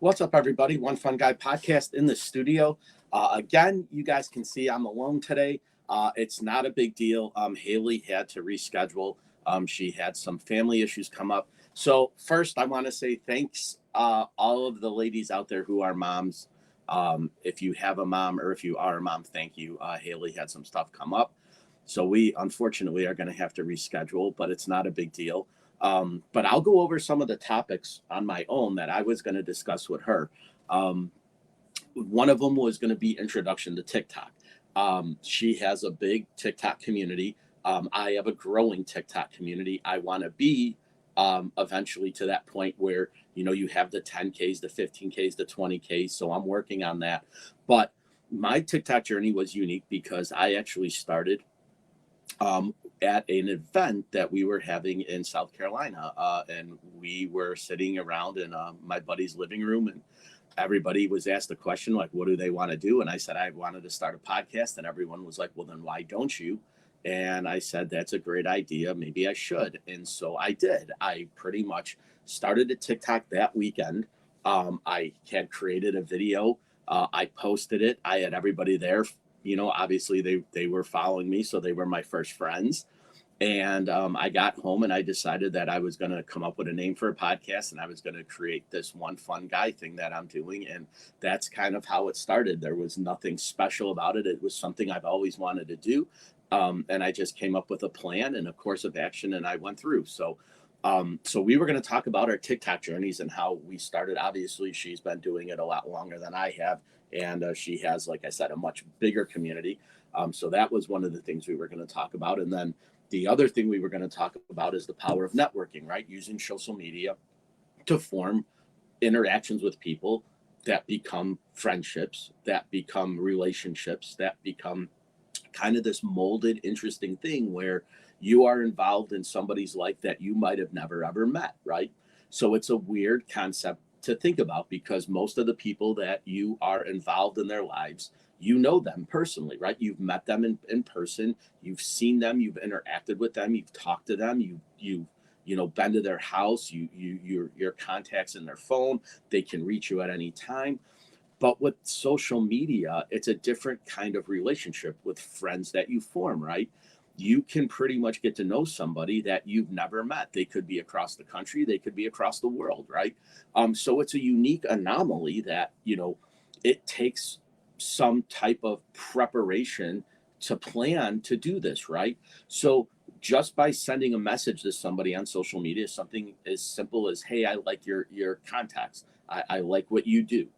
What's up, everybody? One Fun Guy podcast in the studio. Again, you guys can see I'm alone today. It's not a big deal. Haley had to reschedule. She had some family issues come up. So first, I want to say thanks all of the ladies out there who are moms. If you have a mom or if you are a mom, thank you. Haley had some stuff come up. So we unfortunately are going to have to reschedule, but it's not a big deal. But I'll go over some of the topics on my own that I was going to discuss with her. Um, One of them was going to be introduction to TikTok. She has a big TikTok community. I have a growing TikTok community. I want to be eventually to that point where you have the 10Ks, the 15Ks, the 20Ks. So I'm working on that. But my TikTok journey was unique because I actually started at an event that we were having in South Carolina. And we were sitting around in my buddy's living room, and everybody was asked a question like, what do they want to do? And I said, I wanted to start a podcast. And everyone was like, well, then why don't you? And I said, that's a great idea. Maybe I should. And so I did. I pretty much started a TikTok that weekend. I had created a video. I posted it. I had everybody there. Obviously they were following me, so they were my first friends. And I got home and I decided that I was going to come up with a name for a podcast, and I was going to create this One Fun Guy thing that I'm doing. And that's kind of how it started. There was nothing special about it. It was something I've always wanted to do. And I just came up with a plan and a course of action, and I went through. So we were going to talk about our TikTok journeys and how we started. Obviously, she's been doing it a lot longer than I have. And she has, like I said, a much bigger community. So that was one of the things we were going to talk about. And then the other thing we were going to talk about is the power of networking, right? Using social media to form interactions with people that become friendships, that become relationships, that become kind of this molded, interesting thing where you are involved in somebody's life that you might have never ever met, right? So it's a weird concept to think about because most of the people that you are involved in their lives, you know them personally, right? You've met them in person, you've seen them, you've interacted with them, you've talked to them, been to their house, your contacts in their phone, they can reach you at any time. But with social media, it's a different kind of relationship with friends that you form, right? You can pretty much get to know somebody that you've never met. They could be across the country, they could be across the world, right? So it's a unique anomaly that, it takes some type of preparation to plan to do this, right? So just by sending a message to somebody on social media, something as simple as, hey, I like your contacts. I like what you do,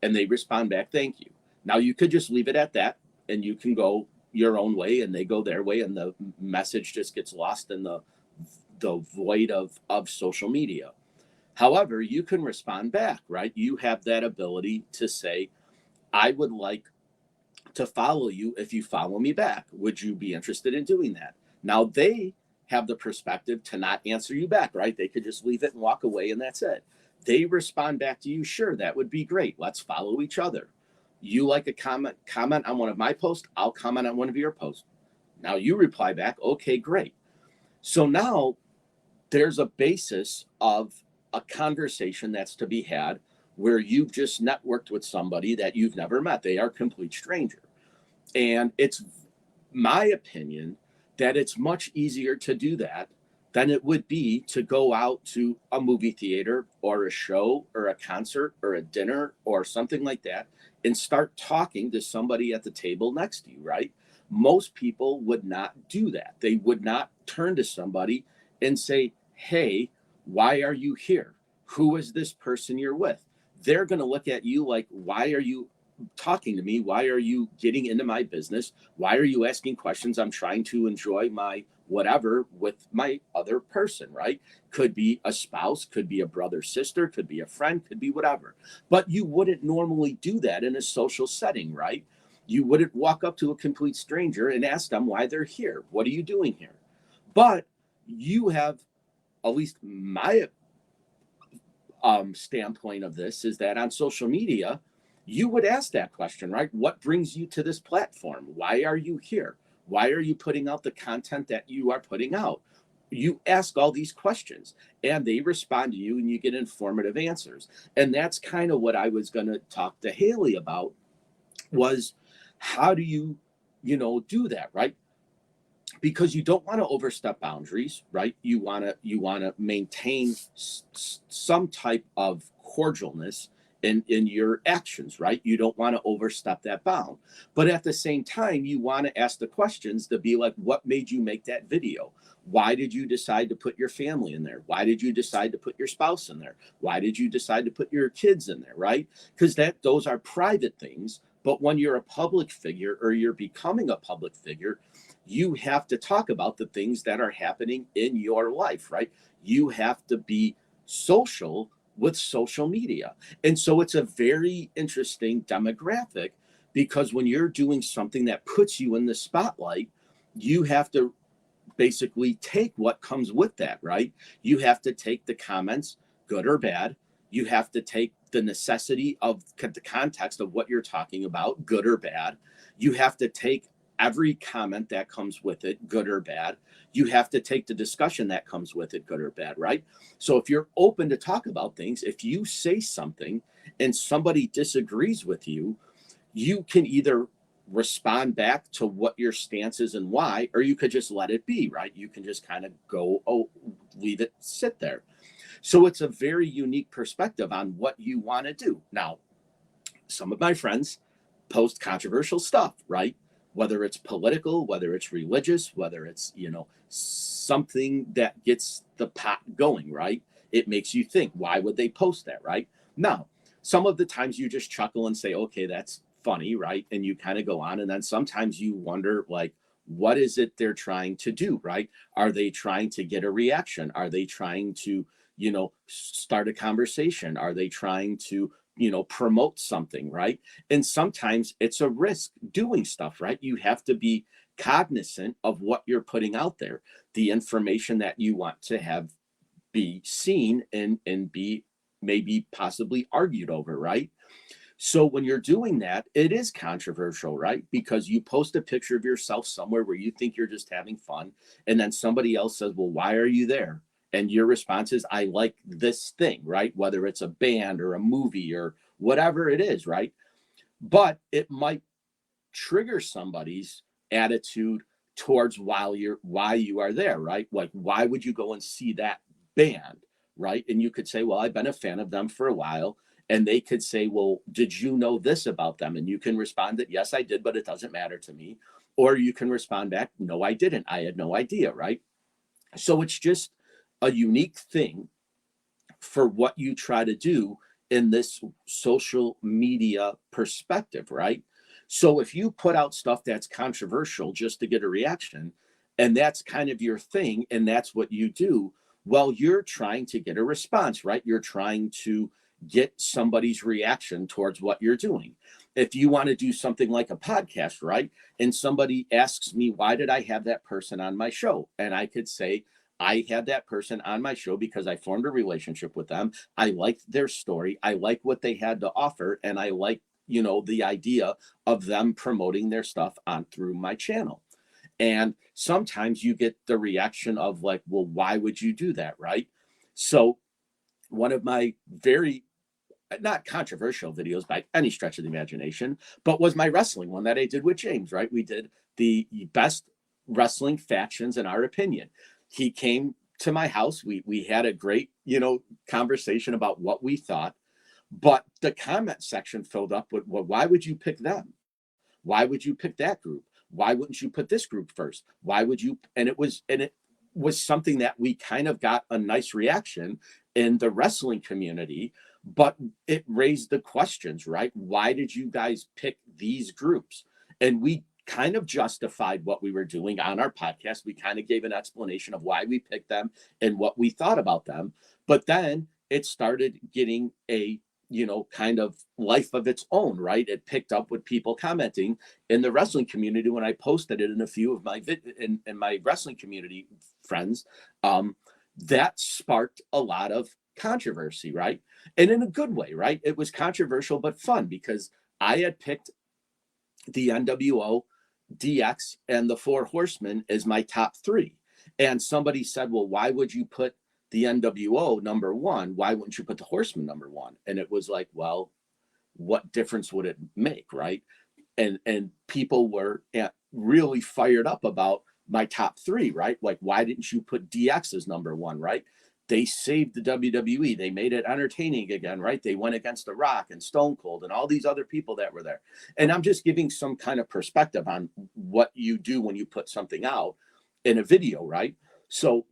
and they respond back, thank you. Now you could just leave it at that and you can go your own way and they go their way, and the message just gets lost in the void of social media. However, you can respond back, right? You have that ability to say, I would like to follow you if you follow me back. Would you be interested in doing that? Now they have the perspective to not answer you back, right? They could just leave it and walk away and that's it. They respond back to you, sure, that would be great. Let's follow each other. You like a comment on one of my posts, I'll comment on one of your posts. Now you reply back, okay, great. So now there's a basis of a conversation that's to be had where you've just networked with somebody that you've never met. They are a complete stranger. And it's my opinion that it's much easier to do that than it would be to go out to a movie theater or a show or a concert or a dinner or something like that and start talking to somebody at the table next to you, right? Most people would not do that. They would not turn to somebody and say, hey, why are you here? Who is this person you're with? They're going to look at you like, why are you talking to me? Why are you getting into my business? Why are you asking questions? I'm trying to enjoy my whatever with my other person, right? Could be a spouse, could be a brother, sister, could be a friend, could be whatever. But you wouldn't normally do that in a social setting, right? You wouldn't walk up to a complete stranger and ask them why they're here. What are you doing here? But you have, at least my standpoint of this is that on social media, you would ask that question, right? What brings you to this platform? Why are you here? Why are you putting out the content that you are putting out? you ask all these questions and they respond to you and you get informative answers. And that's kind of what I was going to talk to Haley about, was how do you, do that, right? Because you don't want to overstep boundaries, right? You want to maintain some type of cordialness in your actions, right? You don't want to overstep that bound, but at the same time you want to ask the questions to be like, what made you make that video? Why did you decide to put your family in there? Why did you decide to put your spouse in there? Why did you decide to put your kids in there, right? Because those are private things. But when you're a public figure, or you're becoming a public figure, you have to talk about the things that are happening in your life, right? You have to be social with social media. And so it's a very interesting demographic, because when you're doing something that puts you in the spotlight, you have to basically take what comes with that, right? You have to take the comments, good or bad. You have to take the necessity of the context of what you're talking about, good or bad. You have to take every comment that comes with it, good or bad. You have to take the discussion that comes with it, good or bad, right? So if you're open to talk about things, if you say something and somebody disagrees with you, you can either respond back to what your stance is and why, or you could just let it be, right? You can just kind of go, oh, leave it sit there. So it's a very unique perspective on what you want to do. Now, some of my friends post controversial stuff, right? Whether it's political, whether it's religious, whether it's, something that gets the pot going, right? It makes you think, why would they post that, right? Now, some of the times you just chuckle and say, okay, that's funny, right? And you kind of go on. And then sometimes you wonder, like, what is it they're trying to do, right? Are they trying to get a reaction? Are they trying to, start a conversation? Are they trying to, promote something, right? And sometimes it's a risk doing stuff, right? You have to be cognizant of what you're putting out there, the information that you want to have be seen and be maybe possibly argued over, right? So when you're doing that, it is controversial, right? Because you post a picture of yourself somewhere where you think you're just having fun, and then somebody else says, well, why are you there? And your response is, I like this thing, right? Whether it's a band or a movie or whatever it is, right? But it might trigger somebody's attitude towards why you are there, right? Like, why would you go and see that band, right? And you could say, well, I've been a fan of them for a while. And they could say, well, did you know this about them? And you can respond that, yes, I did, but it doesn't matter to me. Or you can respond back, no, I didn't. I had no idea, right? So it's just a unique thing for what you try to do in this social media perspective, right? So if you put out stuff that's controversial just to get a reaction, and that's kind of your thing, and that's what you do, well, you're trying to get a response, right? You're trying to get somebody's reaction towards what you're doing. If you want to do something like a podcast, right? And somebody asks me, why did I have that person on my show? And I could say, I had that person on my show because I formed a relationship with them. I liked their story. I like what they had to offer. And I like, the idea of them promoting their stuff on through my channel. And sometimes you get the reaction of like, well, why would you do that? Right. So one of my very not controversial videos by any stretch of the imagination, but was my wrestling one that I did with James, right? We did the best wrestling factions in our opinion. He came to my house. We had a great, conversation about what we thought, but the comment section filled up with, well, why would you pick them? Why would you pick that group? Why wouldn't you put this group first? Why would you? And it was something that we kind of got a nice reaction in the wrestling community, but it raised the questions, right? Why did you guys pick these groups? And we kind of justified what we were doing on our podcast. We kind of gave an explanation of why we picked them and what we thought about them. But then it started getting a kind of life of its own, right? It picked up with people commenting in the wrestling community when I posted it in a few of my in my wrestling community friends. That sparked a lot of controversy, right? And in a good way, right? It was controversial but fun because I had picked the NWO, DX, and the Four Horsemen as my top three. And somebody said, well, why would you put the NWO number one? Why wouldn't you put the Horsemen number one? And it was like, well, what difference would it make, right? And people were really fired up about my top three, right? Like, why didn't you put DX as number one, right? They saved the WWE. They made it entertaining again, right? They went against The Rock and Stone Cold and all these other people that were there. And I'm just giving some kind of perspective on what you do when you put something out in a video, right? So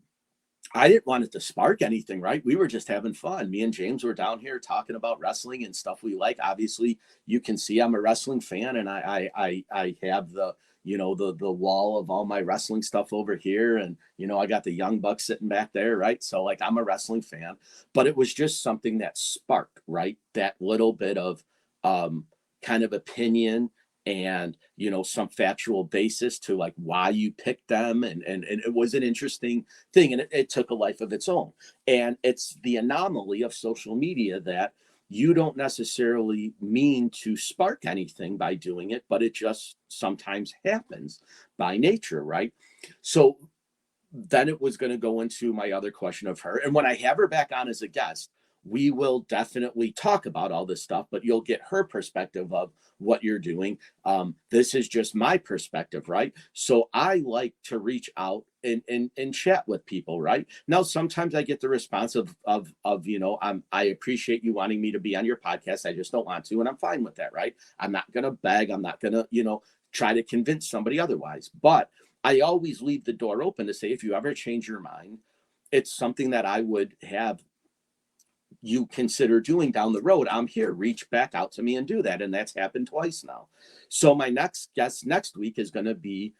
I didn't want it to spark anything, right? We were just having fun. Me and James were down here talking about wrestling and stuff we like. Obviously, you can see I'm a wrestling fan, and I have the the wall of all my wrestling stuff over here, and I got the Young Bucks sitting back there, right? So like I'm a wrestling fan, but it was just something that sparked, right? That little bit of kind of opinion and some factual basis to like why you picked them, and it was an interesting thing, and it took a life of its own. And it's the anomaly of social media that you don't necessarily mean to spark anything by doing it, but it just sometimes happens by nature, right? So then it was going to go into my other question of her. And when I have her back on as a guest, we will definitely talk about all this stuff, but you'll get her perspective of what you're doing. This is just my perspective, right? So I like to reach out and chat with people, right? Now, sometimes I get the response I appreciate you wanting me to be on your podcast. I just don't want to, and I'm fine with that, right? I'm not going to beg. I'm not going to, try to convince somebody otherwise. But I always leave the door open to say, if you ever change your mind, it's something that I would have you consider doing down the road. I'm here. Reach back out to me and do that. And that's happened twice now. So my next guest next week is going to be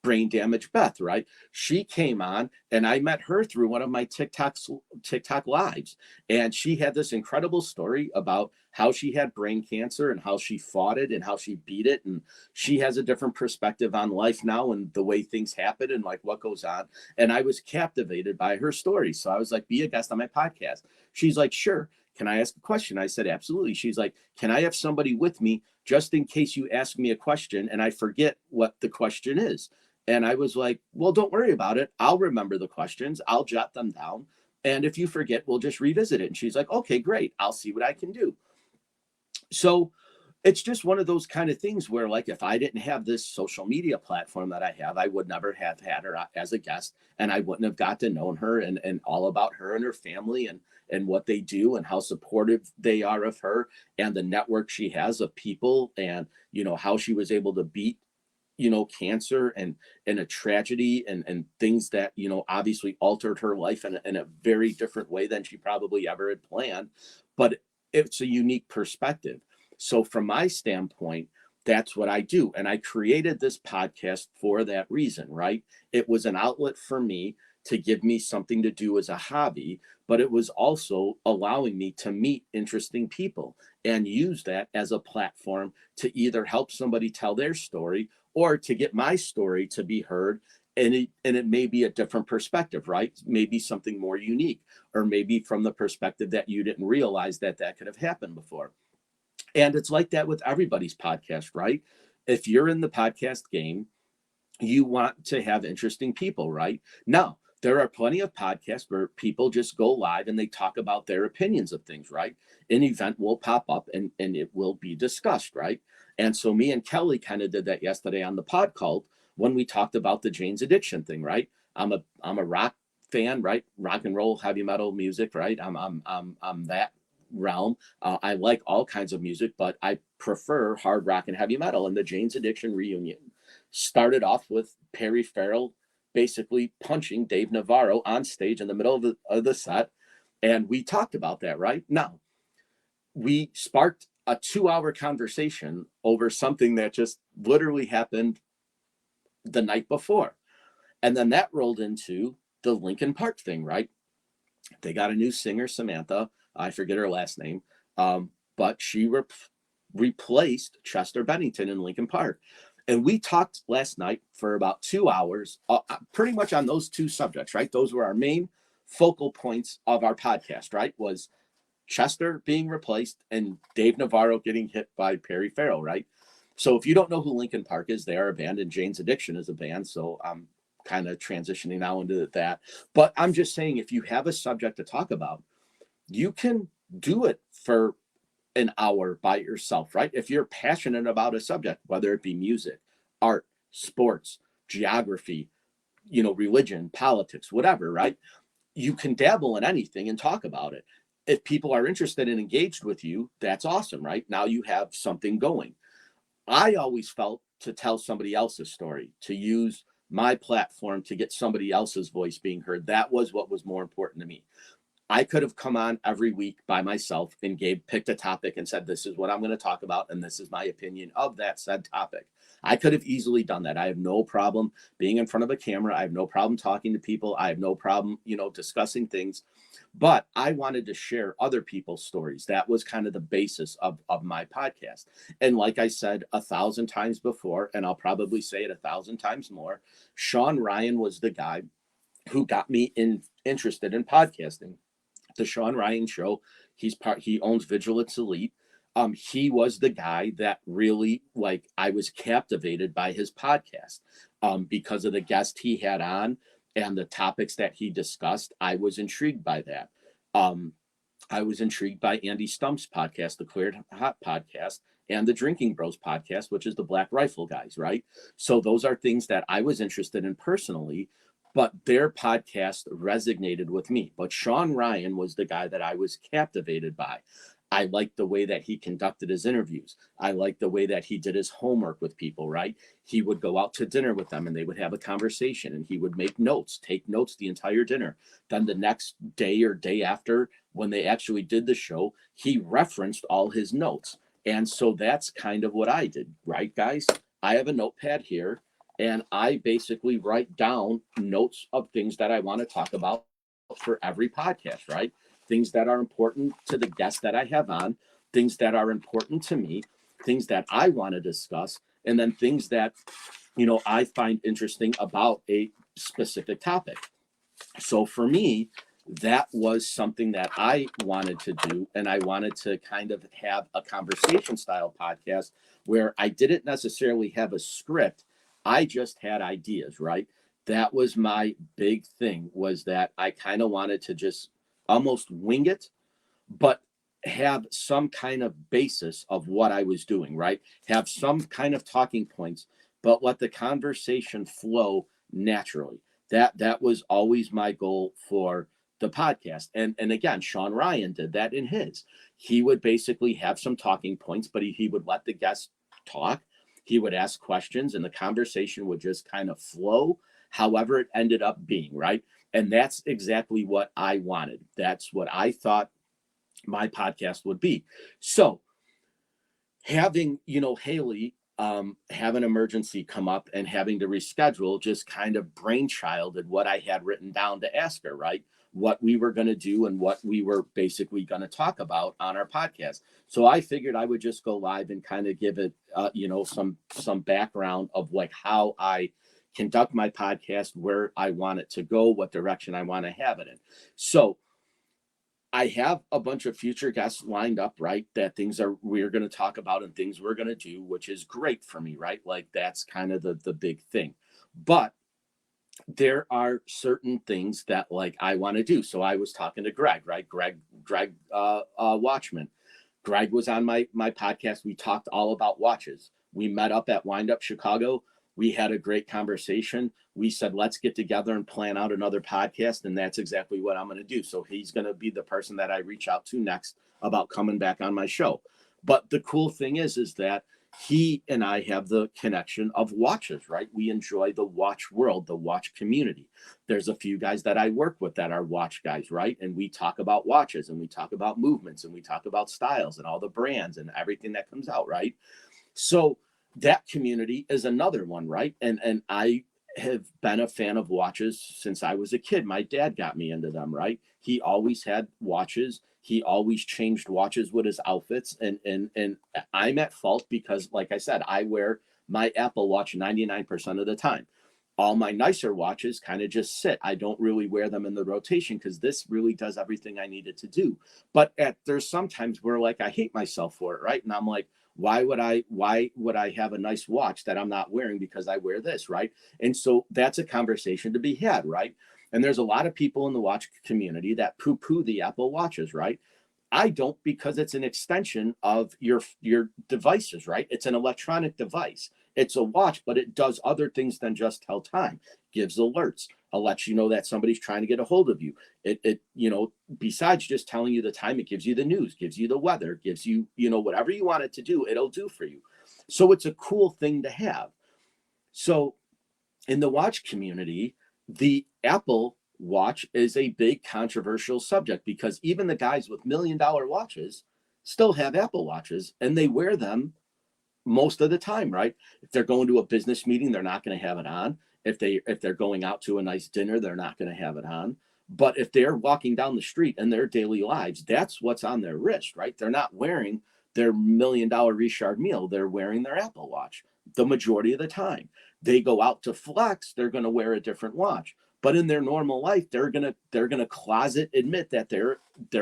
Brain Damage Beth, right? She came on and I met her through one of my TikTok lives. And she had this incredible story about how she had brain cancer and how she fought it and how she beat it. And she has a different perspective on life now and the way things happen and like what goes on. And I was captivated by her story. So I was like, be a guest on my podcast. She's like, sure. Can I ask a question? I said, absolutely. She's like, can I have somebody with me just in case you ask me a question and I forget what the question is? And I was like, well, don't worry about it. I'll remember the questions. I'll jot them down. And if you forget, we'll just revisit it. And she's like, okay, great. I'll see what I can do. So it's just one of those kind of things where, like, if I didn't have this social media platform that I have, I would never have had her as a guest, and I wouldn't have got to know her and all about her and her family and what they do and how supportive they are of her and the network she has of people, and how she was able to beat cancer and a tragedy and things that obviously altered her life in a very different way than she probably ever had planned. But it's a unique perspective. So from my standpoint, that's what I do. And I created this podcast for that reason, right? It was an outlet for me to give me something to do as a hobby, but it was also allowing me to meet interesting people and use that as a platform to either help somebody tell their story or to get my story to be heard. And it may be a different perspective, right? Maybe something more unique, or maybe from the perspective that you didn't realize that could have happened before. And it's like that with everybody's podcast, right? If you're in the podcast game, you want to have interesting people, right? Now, there are plenty of podcasts where people just go live and they talk about their opinions of things, right? An event will pop up and it will be discussed, right? And so me and Kelly kind of did that yesterday on the pod cult when we talked about the Jane's Addiction thing, right? I'm a rock fan, right? Rock and roll, heavy metal music, right? I'm that realm. I like all kinds of music, but I prefer hard rock and heavy metal. And the Jane's Addiction reunion started off with Perry Farrell basically punching Dave Navarro on stage in the middle of the set. And we talked about that, right? Now, we sparked a 2-hour conversation over something that just literally happened the night before. And then that rolled into the Linkin Park thing, right? They got a new singer, Samantha. I forget her last name. But she replaced Chester Bennington in Linkin Park. And we talked last night for about 2 hours, pretty much on those two subjects, right? Those were our main focal points of our podcast, right? Was Chester being replaced and Dave Navarro getting hit by Perry Farrell, right? So if you don't know who Linkin Park is, they are a band, and Jane's Addiction is a band. So I'm kind of transitioning now into that. But I'm just saying, if you have a subject to talk about, you can do it for an hour by yourself, right? If you're passionate about a subject, whether it be music, art, sports, geography, religion, politics, whatever, right? You can dabble in anything and talk about it. If people are interested and engaged with you, that's awesome, right? Now you have something going. I always felt to tell somebody else's story, to use my platform to get somebody else's voice being heard. That was what was more important to me. I could have come on every week by myself and picked a topic and said, this is what I'm going to talk about. And this is my opinion of that said topic. I could have easily done that. I have no problem being in front of a camera. I have no problem talking to people. I have no problem, discussing things. But I wanted to share other people's stories. That was kind of the basis of my podcast. And like I said 1,000 times before, and I'll probably say it 1,000 times more, Sean Ryan was the guy who got me interested in podcasting. The Sean Ryan Show. He owns Vigilance Elite. He was the guy that really, like, I was captivated by his podcast because of the guest he had on and the topics that he discussed. I was intrigued by that. I was intrigued by Andy Stump's podcast, the Cleared Hot podcast, and the Drinking Bros podcast, which is the Black Rifle guys, right? So those are things that I was interested in personally, but their podcast resonated with me. But Sean Ryan was the guy that I was captivated by. I liked the way that he conducted his interviews. I liked the way that he did his homework with people, right? He would go out to dinner with them and they would have a conversation and he would take notes the entire dinner. Then the next day or day after, when they actually did the show, he referenced all his notes. And so that's kind of what I did, right, guys? I have a notepad here and I basically write down notes of things that I want to talk about for every podcast, right? Things that are important to the guests that I have on, things that are important to me, things that I want to discuss, and then things that, I find interesting about a specific topic. So for me, that was something that I wanted to do. And I wanted to kind of have a conversation style podcast where I didn't necessarily have a script. I just had ideas, right? That was my big thing, was that I kind of wanted to just almost wing it, but have some kind of basis of what I was doing, right? Have some kind of talking points, but let the conversation flow naturally. That was always my goal for the podcast. And again, Sean Ryan did that in his. He would basically have some talking points, but he would let the guests talk. He would ask questions and the conversation would just kind of flow however it ended up being, right? And that's exactly what I wanted. That's what I thought my podcast would be. So having, Haley have an emergency come up and having to reschedule just kind of brainchilded what I had written down to ask her, right? What we were going to do and what we were basically going to talk about on our podcast. So I figured I would just go live and kind of give it, some background of like how I conduct my podcast, where I want it to go, what direction I want to have it in. So I have a bunch of future guests lined up, right? That we're going to talk about and things we're going to do, which is great for me, right? Like that's kind of the big thing. But there are certain things that like I want to do. So I was talking to Greg, right? Greg Watchman. Greg was on my podcast. We talked all about watches. We met up at Wind Up Chicago. We had a great conversation. We said, let's get together and plan out another podcast. And that's exactly what I'm going to do. So he's going to be the person that I reach out to next about coming back on my show. But the cool thing is that he and I have the connection of watches, right? We enjoy the watch world, the watch community. There's a few guys that I work with that are watch guys, right? And we talk about watches and we talk about movements and we talk about styles and all the brands and everything that comes out, right? So that community is another one, right? And I have been a fan of watches since I was a kid. My dad got me into them, right? He always had watches. He always changed watches with his outfits. And I'm at fault because, like I said, I wear my Apple Watch 99% of the time. All my nicer watches kind of just sit. I don't really wear them in the rotation because this really does everything I need it to do. But there's sometimes where like I hate myself for it, right? And I'm like, why would I have a nice watch that I'm not wearing because I wear this, right? And so that's a conversation to be had, right? And there's a lot of people in the watch community that poo-poo the Apple watches, right? I don't, because it's an extension of your devices, right? It's an electronic device. It's a watch, but it does other things than just tell time. Gives alerts. I'll let you know that somebody's trying to get a hold of you. It besides just telling you the time, it gives you the news, gives you the weather, gives you, whatever you want it to do, it'll do for you. So it's a cool thing to have. So in the watch community, the Apple Watch is a big controversial subject because even the guys with $1 million watches still have Apple Watches and they wear them most of the time, right? If they're going to a business meeting, they're not going to have it on. If they're going out to a nice dinner, they're not going to have it on. But if they're walking down the street in their daily lives, that's what's on their wrist, right? They're not wearing their $1 million Richard Mille. They're wearing their Apple Watch the majority of the time. They go out to flex, they're going to wear a different watch. But in their normal life, they're gonna closet admit that they're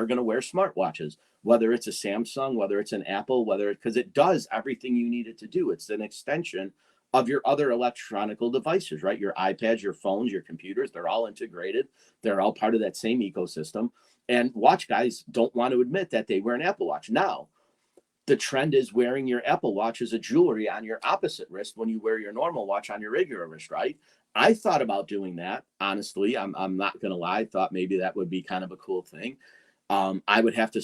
gonna wear smartwatches, whether it's a Samsung, whether it's an Apple, because it does everything you need it to do. It's an extension of your other electronical devices, right? Your iPads, your phones, your computers, they're all integrated. They're all part of that same ecosystem. And watch guys don't want to admit that they wear an Apple Watch. Now, the trend is wearing your Apple Watch as a jewelry on your opposite wrist when you wear your normal watch on your regular wrist, right? I thought about doing that. Honestly, I'm not gonna lie. I thought maybe that would be kind of a cool thing. I would have to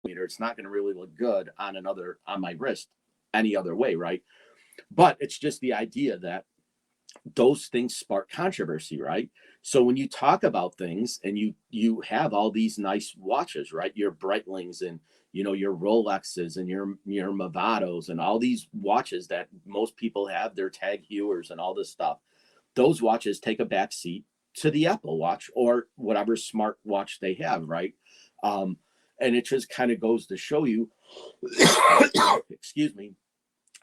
it's not gonna really look good on my wrist any other way, right? But it's just the idea that those things spark controversy, right? So when you talk about things and you have all these nice watches, right? Your Breitlings and your Rolexes and your Movados and all these watches that most people have, their Tag Heuers and all this stuff. Those watches take a back seat to the Apple Watch or whatever smart watch they have, right? Um, and it just kind of goes to show you, excuse me,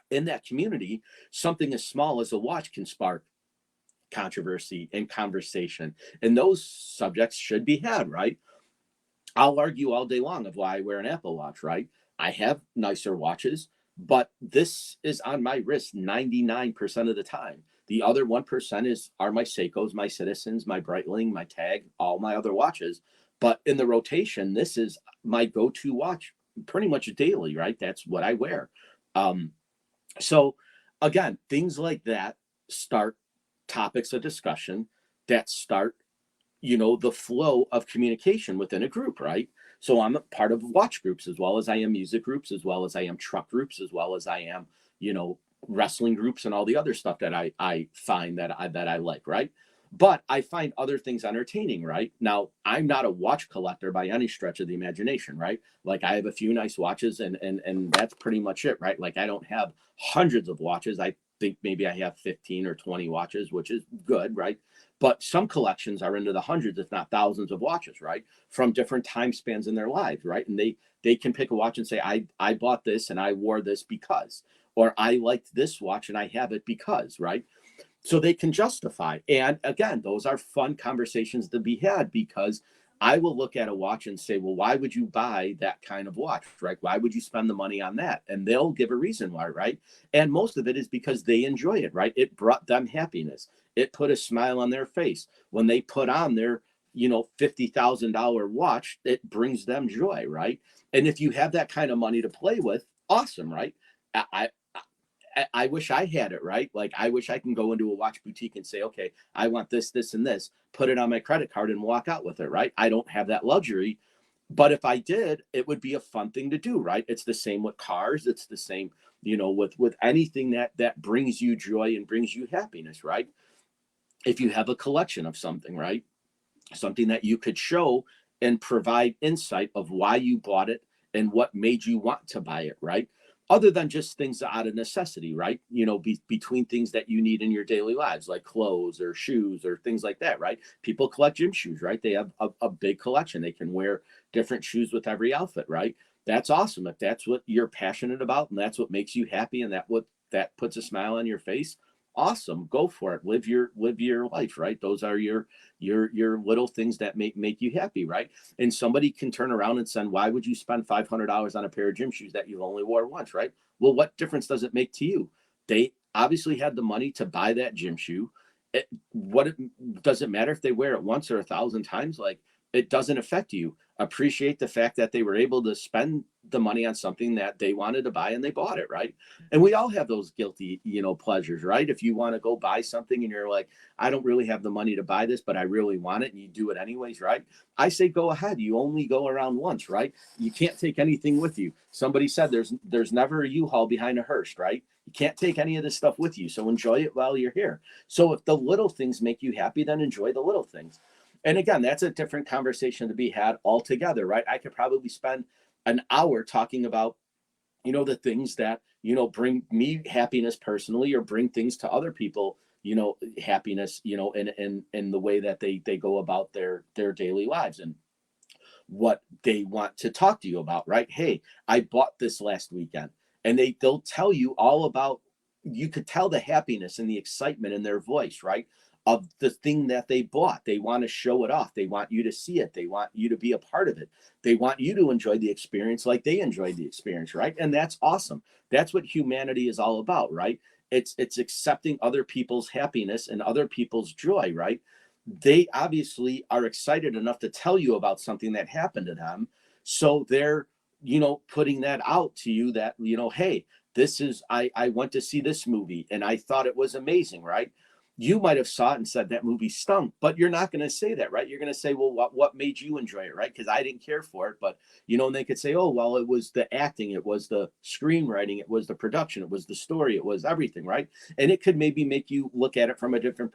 in that community, something as small as a watch can spark controversy and conversation. And those subjects should be had, right? I'll argue all day long of why I wear an Apple Watch, right? I have nicer watches, but this is on my wrist 99% of the time. The other 1% are my Seikos, my Citizens, my Breitling, my Tag, all my other watches. But in the rotation, this is my go-to watch pretty much daily, right? That's what I wear. Um, so again, things like that start topics of discussion that start, the flow of communication within a group, right? So I'm a part of watch groups as well as I am music groups, as well as I am truck groups, as well as I am, wrestling groups and all the other stuff that I find that I like, right? But I find other things entertaining, right? Now, I'm not a watch collector by any stretch of the imagination, right? Like I have a few nice watches and that's pretty much it, right? Like I don't have hundreds of watches. I think maybe I have 15 or 20 watches, which is good, right? But some collections are into the hundreds, if not thousands of watches, right? From different time spans in their lives, right? And they can pick a watch and say, I bought this and I wore this because, or I liked this watch and I have it because, right? So they can justify. And again, those are fun conversations to be had because I will look at a watch and say, well, why would you buy that kind of watch, right? Why would you spend the money on that? And they'll give a reason why, right? And most of it is because they enjoy it, right? It brought them happiness. It put a smile on their face. When they put on their, $50,000 watch, it brings them joy, right? And if you have that kind of money to play with, awesome, right? I, I wish I had it, right? Like I wish I can go into a watch boutique and say, okay, I want this, this, and this, put it on my credit card and walk out with it, right? I don't have that luxury. But if I did, it would be a fun thing to do, right? It's the same with cars. It's the same, with anything that brings you joy and brings you happiness, right? If you have a collection of something, right? Something that you could show and provide insight of why you bought it and what made you want to buy it, right? Other than just things out of necessity, right? Between things that you need in your daily lives, like clothes or shoes or things like that, right? People collect gym shoes, right? They have a big collection. They can wear different shoes with every outfit, right? That's awesome. If that's what you're passionate about and that's what makes you happy and that puts a smile on your face, awesome. Go for it. Live your life, right? Those are your little things that make you happy, right? And somebody can turn around and say, why would you spend $500 on a pair of gym shoes that you only wore once, right? Well, what difference does it make to you? They obviously had the money to buy that gym shoe. Does it matter if they wear it once or 1,000 times? Like, it doesn't affect you. Appreciate the fact that they were able to spend the money on something that they wanted to buy and they bought it, right? And we all have those guilty, pleasures, right? If you want to go buy something and you're like, I don't really have the money to buy this, but I really want it, and you do it anyways, right? I say go ahead. You only go around once, right? You can't take anything with you. Somebody said there's never a U-Haul behind a hearse, right? You can't take any of this stuff with you. So enjoy it while you're here. So if the little things make you happy, then enjoy the little things. And again, that's a different conversation to be had altogether, right? I could probably spend an hour talking about, the things that, bring me happiness personally, or bring things to other people, happiness, in the way that they go about their daily lives and what they want to talk to you about, right? Hey, I bought this last weekend. And they'll tell you all about, you could tell the happiness and the excitement in their voice, right? Of the thing that they bought. They want to show it off. They want you to see it. They want you to be a part of it. They want you to enjoy the experience like they enjoyed the experience, right? And that's awesome. That's what humanity is all about, right? It's accepting other people's happiness and other people's joy, right? They obviously are excited enough to tell you about something that happened to them. So they're, putting that out to you that, hey, this is, I went to see this movie and I thought it was amazing, right? You might have saw it and said that movie stunk, but you're not going to say that, right? You're going to say, well, what made you enjoy it, right? Because I didn't care for it. But, and they could say, oh, well, it was the acting, it was the screenwriting, it was the production, it was the story, it was everything, right? And it could maybe make you look at it from a different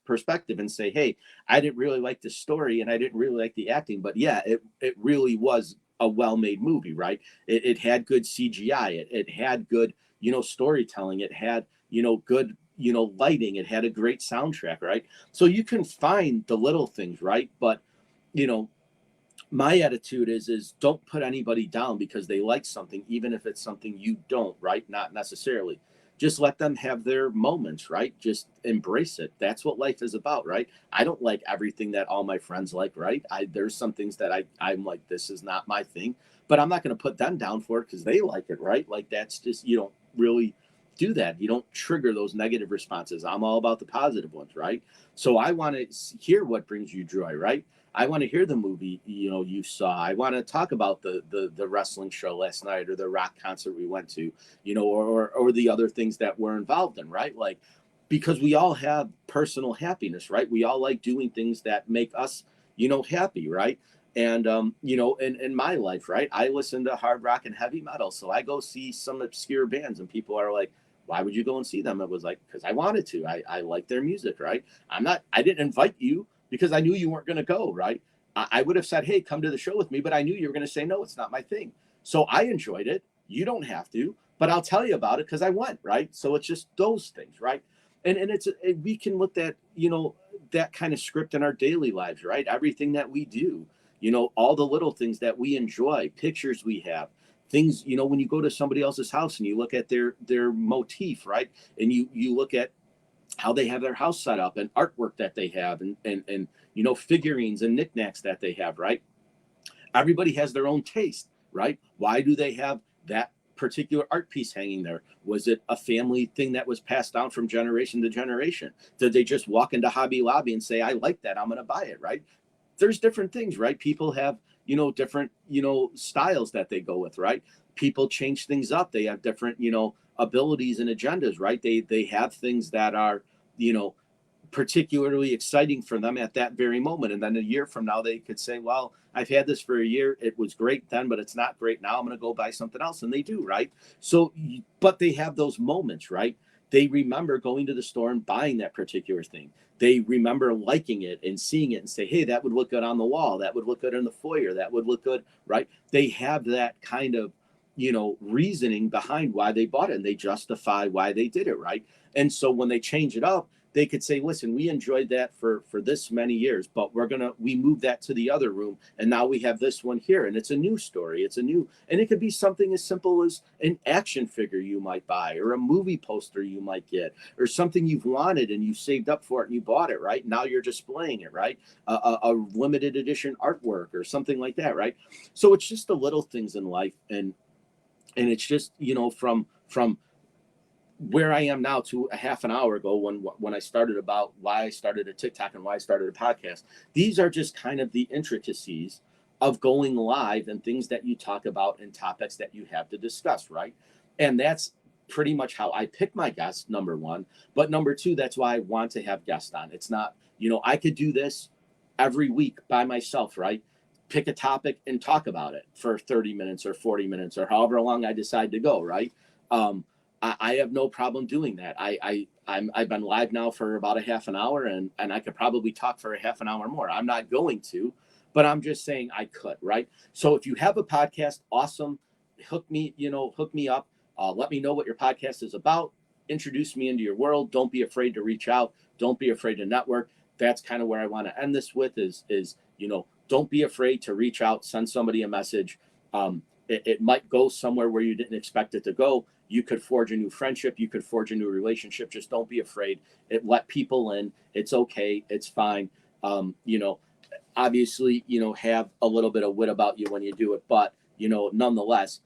perspective and say, hey, I didn't really like the story and I didn't really like the acting, but yeah, it really was a well-made movie, right? It had good CGI, it had good, storytelling, it had, good, lighting, it had a great soundtrack, right? So you can find the little things, right? But, you know my attitude is don't put anybody down because they like something, even if it's something you don't, right? Not necessarily. Just let them have their moments, right? Just embrace it. That's what life is about, right? I don't like everything that all my friends like, right? There's some things that I'm like, this is not my thing, but I'm not going to put them down for it because they like it, right? Like, that's just, you don't really do that. You don't trigger those negative responses. I'm all about the positive ones, right? So I want to hear what brings you joy, right? I want to hear the movie, you saw. I want to talk about the wrestling show last night, or the rock concert we went to, or the other things that we're involved in, right? Like, because we all have personal happiness, right? We all like doing things that make us, happy, right? And in my life, right, I listen to hard rock and heavy metal. So I go see some obscure bands and people are like, why would you go and see them? It was like, because I wanted to. I like their music, right? I didn't invite you because I knew you weren't going to go, right? I would have said, hey, come to the show with me, but I knew you were going to say, no, it's not my thing. So I enjoyed it. You don't have to, but I'll tell you about it because I went, right? So it's just those things, right? We can look at, that kind of script in our daily lives, right? Everything that we do, all the little things that we enjoy, pictures we have, things, when you go to somebody else's house and you look at their motif, right? And you look at how they have their house set up and artwork that they have, and figurines and knickknacks that they have, right? Everybody has their own taste, right? Why do they have that particular art piece hanging there? Was it a family thing that was passed down from generation to generation? Did they just walk into Hobby Lobby and say, I like that, I'm going to buy it, right? There's different things, right? People have, different, styles that they go with, right? People change things up. They have different, abilities and agendas, right? They have things that are, you know, particularly exciting for them at that very moment. And then a year from now, they could say, well, I've had this for a year. It was great then, but it's not great now. I'm going to go buy something else. And they do, right? So, but they have those moments, right? They remember going to the store and buying that particular thing. They remember liking it and seeing it and say, hey, that would look good on the wall. That would look good in the foyer. That would look good, right? They have that kind of, reasoning behind why they bought it, and they justify why they did it, right? And so when they change it up, they could say, listen, we enjoyed that for this many years, but we move that to the other room, and now we have this one here, and it's a new story. And it could be something as simple as an action figure you might buy, or a movie poster you might get, or something you've wanted and you saved up for it and you bought it, right? Now you're displaying it, right? A limited edition artwork or something like that, right? So it's just the little things in life, and it's just, from where I am now to a half an hour ago when I started about why I started a TikTok and why I started a podcast. These are just kind of the intricacies of going live and things that you talk about and topics that you have to discuss, right? And that's pretty much how I pick my guests, number one. But number two, that's why I want to have guests on. It's not, I could do this every week by myself, right? Pick a topic and talk about it for 30 minutes or 40 minutes or however long I decide to go, right? I have no problem doing that. I've been live now for about a half an hour, and I could probably talk for a half an hour more. I'm not going to, but I'm just saying I could, right? So if you have a podcast, awesome. Hook me up. Let me know what your podcast is about. Introduce me into your world. Don't be afraid to reach out. Don't be afraid to network. That's kind of where I want to end this with is don't be afraid to reach out, send somebody a message. It might go somewhere where you didn't expect it to go. You could forge a new friendship. You could forge a new relationship. Just don't be afraid. Let people in. It's okay. It's fine. Obviously, have a little bit of wit about you when you do it, but, nonetheless,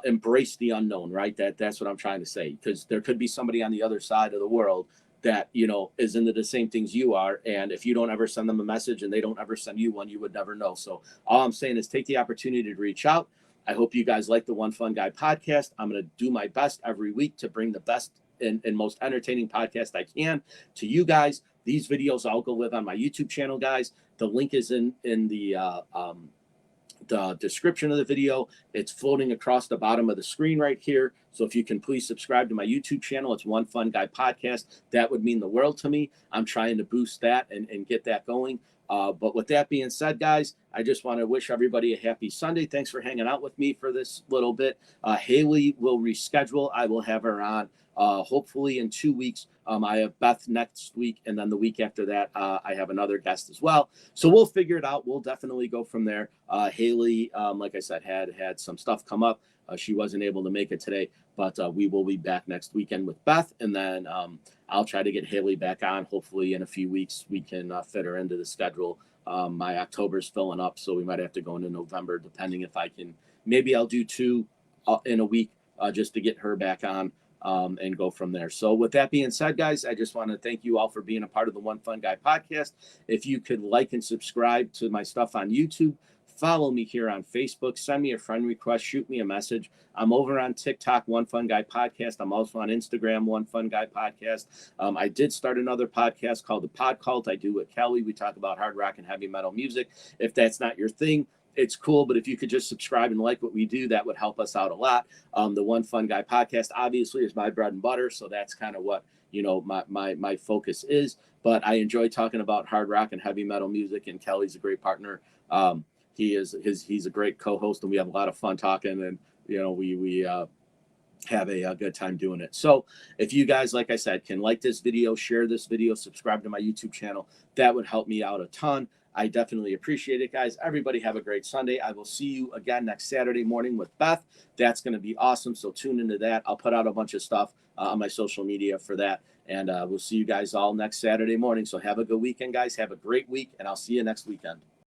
embrace the unknown, right? That's what I'm trying to say, because there could be somebody on the other side of the world that, is into the same things you are. And if you don't ever send them a message and they don't ever send you one, you would never know. So all I'm saying is take the opportunity to reach out. I hope you guys like the One Fun Guy podcast. I'm going to do my best every week to bring the best and most entertaining podcast I can to you guys. These videos I'll go live on my YouTube channel, guys. The link is in the description of the video. It's floating across the bottom of the screen right here. So if you can please subscribe to my YouTube channel, it's One Fun Guy podcast. That would mean the world to me. I'm trying to boost that and get that going. But with that being said, guys, I just want to wish everybody a happy Sunday. Thanks for hanging out with me for this little bit. Haley will reschedule. I will have her on hopefully in 2 weeks. I have Beth next week, and then the week after that, I have another guest as well. So we'll figure it out. We'll definitely go from there. Haley, like I said, had some stuff come up. She wasn't able to make it today, but we will be back next weekend with Beth, and then I'll try to get Haley back on. Hopefully in a few weeks we can fit her into the schedule. My October's filling up, so we might have to go into November, depending if I can. Maybe I'll do 2 in a week just to get her back on. And go from there. So with that being said, guys, I just want to thank you all for being a part of the One Fun Guy podcast. If you could like and subscribe to my stuff on YouTube, follow me here on Facebook, send me a friend request, shoot me a message. I'm over on TikTok, One Fun Guy podcast. I'm also on Instagram, One Fun Guy podcast. I did start another podcast called The Pod Cult. I do with Kelly. We talk about hard rock and heavy metal music. If that's not your thing, it's cool, but if you could just subscribe and like what we do, that would help us out a lot. The One Fun Guy podcast obviously is my bread and butter, so that's kind of what my focus is. But I enjoy talking about hard rock and heavy metal music, and Kelly's a great partner. He's a great co-host, and we have a lot of fun talking, and we have a good time doing it. So if you guys, like I said, can like this video, share this video, subscribe to my YouTube channel, that would help me out a ton. I definitely appreciate it, guys. Everybody have a great Sunday. I will see you again next Saturday morning with Beth. That's going to be awesome. So tune into that. I'll put out a bunch of stuff on my social media for that. And we'll see you guys all next Saturday morning. So have a good weekend, guys. Have a great week, and I'll see you next weekend.